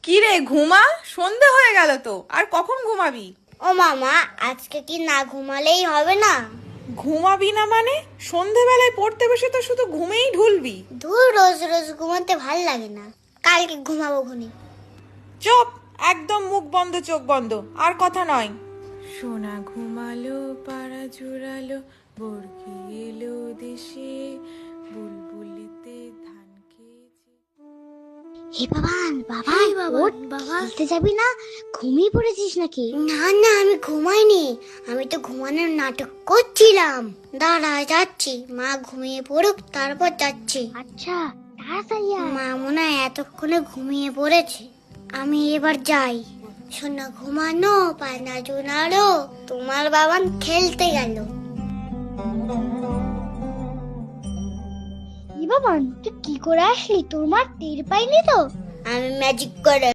কি রে ঘুমা, সন্ধে হয়ে গেল তো, আর কখন ঘুমাবি? ও মামা, আজকে কি না ঘুমালেই হবে না? ঘুমাবি না মানে? সন্ধেবেলায় পড়তে বসে তো শুধু ঘুমেই ঢুলবি। ধুর, রোজ রোজ ঘুমাতে ভাল লাগে না। কালকে ঘুমাবো খুনি। চুপ, একদম মুখ বন্ধ চোখ বন্ধ, আর কথা নয়। সোনা ঘুমালো, পাড়া জুড়ালো, বর্গি এলো দেশে, বুলবুলিতে ধান খেয়েছে। হে বাবান, বাবা খেলতে যাবি না? ঘুমিয়ে পড়েছিস নাকি? না না, আমি ঘুমাইনি। আমি তো ঘুমানোর নাটক করছিলাম। দাঁড়া, যাচ্ছি। মা ঘুমিয়ে পড়ুক, তারপর যাচ্ছি। আচ্ছা, তাড়াতাড়ি আয়। মা মনে হয় এতক্ষণে ঘুমিয়ে পড়েছে। আমি এবার যাই। সোনা ঘুমানো, পানা জোনালো, তোমার বাবান খেলতে গেল। বাবান, তুই কি করে আসলি? তোর মা টের পাইনি তো? আমি ম্যাজিক করে